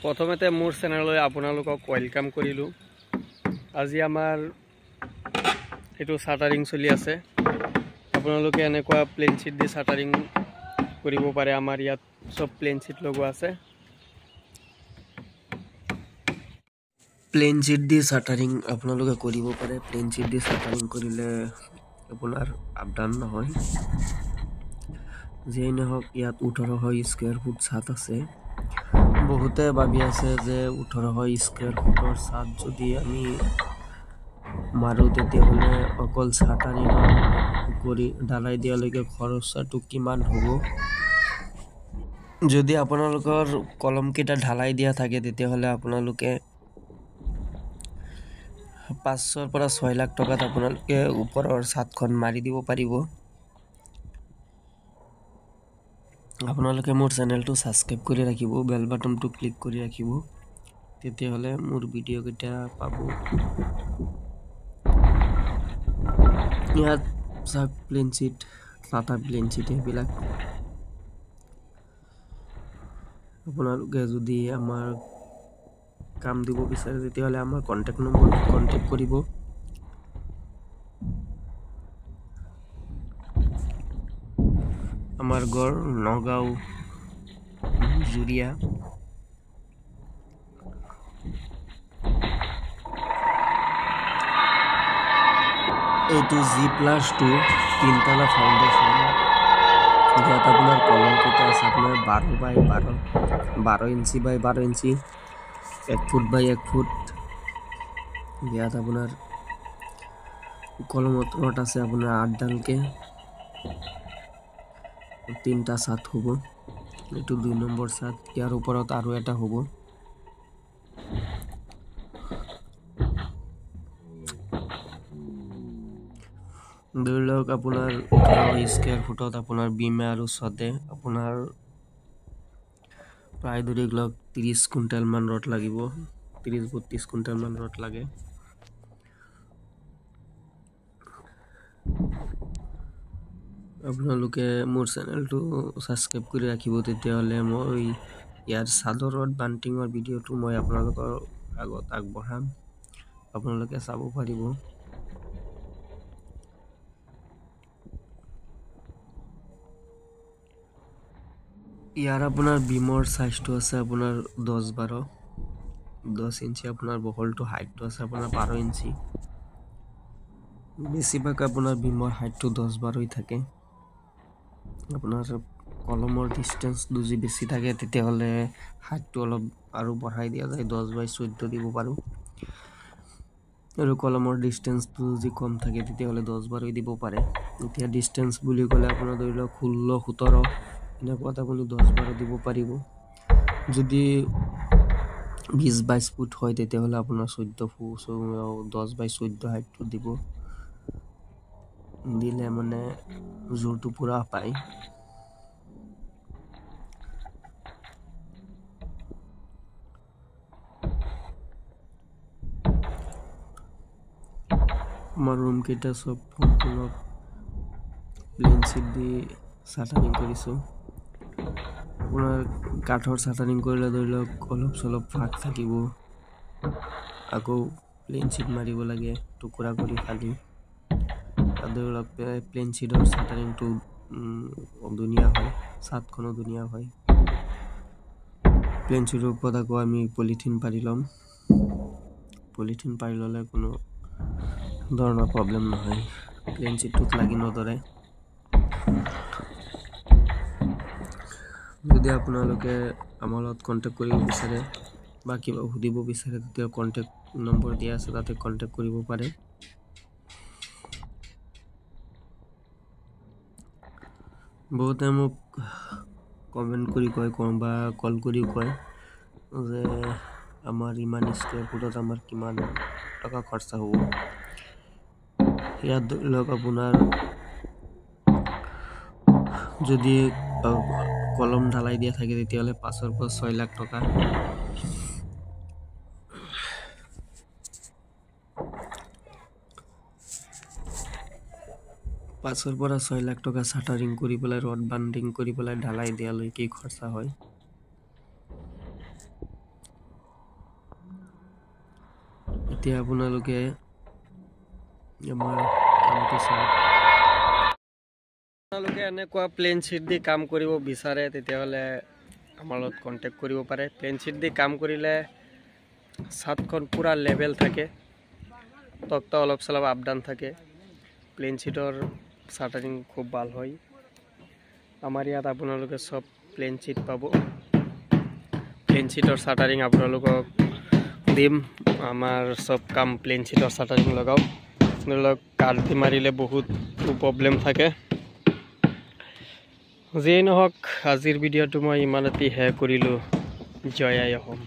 প্ৰথমতে মোৰ চেনেললৈ আপোনালোকক ওয়েলকাম কৰিলোঁ। আজি আমাৰ এইটো শাটাৰিং চলি আছে। আপোনালোকে এনেকুৱা প্লেন শীট দি শাটাৰিং কৰিব পাৰে। আমাৰ ইয়াত সব প্লেন শীট লগোৱা আছে। প্লেন শীট দি শাটাৰিং আপোনালোকে কৰিব পাৰে। প্লেন শীট দি শাটাৰিং কৰিলে আপোনাৰ আপ ডাউন নহয়। যেই নহওক ইয়াত 1800 স্কয়াৰ ফুট ছাদ আছে। বহুতে ভাবি আছে যে 1800 স্কয়াৰ ফুটৰ ছাদ যদি আমি মাৰো তেতিয়াহ'লে অকল শাটাৰিং কৰি ঢালাই দিয়ালৈকে খৰচটো কিমান হ'ব। যদি আপোনালোকৰ কলম কেইটা ঢালাই দিয়া থাকে তেতিয়াহ'লে আপোনালোকে 500 পৰা 6 লাখ টকাত আপোনালোকে ওপৰৰ ছাদখন মাৰি দিব পাৰিব। আপোনালোকে মোৰ চেনেলটো সাবস্ক্ৰাইব কৰি ৰাখিব, বেল বাটনটো ক্লিক কৰি ৰাখিব, তেতিয়াহ'লে মোৰ ভিডিঅ' কেইটা পাব। ইয়াত চাক plan sheet, Tata plan sheet এইবিলাক আপোনালোকে যদি আমাৰ কাম দিব বিচাৰে তেতিয়াহ'লে আমাৰ কন্টাক্ট নম্বৰত কন্টাক্ট কৰিব। আমাৰ ঘৰ নগাঁও জুৰিয়া। এইটো G+2 তিনতলা ফাউণ্ডেশ্যন। ইয়াত আপোনাৰ কলম কেইটা আছে আপোনাৰ 12 বাই 12 inch by 12 inch, 1 foot by 1 foot. ইয়াত আপোনাৰ কলমত ৰড আছে আপোনাৰ 8 ডালকে। 3টা ছাদ হ'ব। এইটো 2 নম্বৰ ছাদ। ইয়াৰ ওপৰত আৰু এটা হ'ব। ধৰি লওক আপোনাৰ 18 স্কয়াৰ ফুটত আপোনাৰ বিমে আৰু ছদে আপোনাৰ প্ৰায় ধৰি লওক 30 কুইণ্টেল মান ৰড লাগিব। 30-32 কুইণ্টেল মান ৰড লাগে। আপোনালোকে মোৰ চেনেলটো সাবস্ক্ৰাইব কৰি ৰাখিব, তেতিয়াহ'লে মই ইয়াৰ ছাদৰ ৰড বান্টিঙৰ ভিডিঅ'টো মই আপোনালোকৰ আগত আগবঢ়াম। আপোনালোকে চাব পাৰিব। ইয়াৰ আপোনাৰ বিমৰ সাইজটো আছে আপোনাৰ 10-12, 10 ইঞ্চি। আপোনাৰ বহলটো হাইটটো আছে আপোনাৰ 12 ইঞ্চি। বেছিভাগ আপোনাৰ বিমৰ হাইটটো 10-12 থাকে। আপোনাৰ কলমৰ ডিস্টেন্স যদি বেছি থাকে তেতিয়াহ'লে হাইটটো অলপ আৰু বঢ়াই দিয়া যায়, 10/14 দিব পাৰো। আৰু কলমৰ ডিস্টেন্সটো যদি কম থাকে তেতিয়াহ'লে 10-12 দিব পাৰে। এতিয়া ডিস্টেন্স বুলি ক'লে আপোনাৰ ধৰি লওক 16-17 এনেকুৱাত আপুনি 10-12 দিব পাৰিব। যদি 20-22 ফুট হয় তেতিয়াহ'লে আপোনাৰ 10/14 হাইটটো দিব। দিলে মানে জোৰটো পুৰা পায়। আমাৰ ৰুম কেইটা সব সম্পূৰ্ণ প্লেন শীট দি শাটাৰিং কৰিছো। আপোনাৰ কাঠৰ শাটাৰিং কৰিলে ধৰি লওক অলপ চলপ ফাঁক থাকিব। আকৌ প্লেন শীট মাৰিব লাগে টুকুৰা কৰি ফালি। ধৰি লওক প্লেন শীটৰ শাটাৰিংটো ধুনীয়া হয়, ছাদখনো ধুনীয়া হয়। প্লেন শীটৰ ওপৰত আকৌ আমি পলিথিন পাৰি ল'ম। পলিথিন পাৰি ল'লে কোনো ধৰণৰ প্ৰব্লেম নহয়, প্লেন শীটটোত লাগি নধৰে। যদি আপোনালোকে আমাৰ লগত কন্টেক্ট কৰিব বিচাৰে বা কিবা সুধিব বিচাৰে তেতিয়া কন্টেক্ট নম্বৰ দিয়া আছে, তাতে কন্টেক্ট কৰিব পাৰে। বহুতে মোক কমেন্ট কৰি কয় বা কল কৰি কয় যে আমাৰ ইমান স্কয়াৰ ফুটত আমাৰ কিমান টকা খৰচা হ'ব। ইয়াত ধৰি লওক আপোনাৰ যদি কলম ঢালাই দিয়া থাকে তেতিয়াহ'লে 5 পৰা 6 লাখ টকা। পাঁচৰ পৰা 6 লাখ টকা শাটাৰিং কৰি পেলাই ৰড বান্ডিং কৰি পেলাই ঢালাই দিয়ালৈকে খৰচা হয়। এতিয়া আপোনালোকে আমাৰ কামটো চাওক। আপোনালোকে এনেকুৱা প্লেন শ্বীট দি কাম কৰিব বিচাৰে তেতিয়াহ'লে আমাৰ লগত কণ্টেক্ট কৰিব পাৰে। প্লেন শ্বীট দি কাম কৰিলে ছাদখন পুৰা লেভেল থাকে, তক্তা অলপ চলপ আপ ডাউন থাকে। প্লেন শ্বীটৰ চাটাৰিং খুব ভাল হয়। আমাৰ ইয়াত আপোনালোকে সব প্লেন শ্বীট পাব। প্লেন শ্বীটৰ চাটাৰিং আপোনালোকক দিম। আমাৰ সব কাম প্লেন শ্বীটৰ চাটাৰিং লগাও। ধৰি লওক কাটি মাৰিলে বহুত প্ৰব্লেম থাকে। যিয়েই নহওক আজিৰ ভিডিঅ'টো মই ইমানতে শেষ কৰিলোঁ। জয় আই অসম।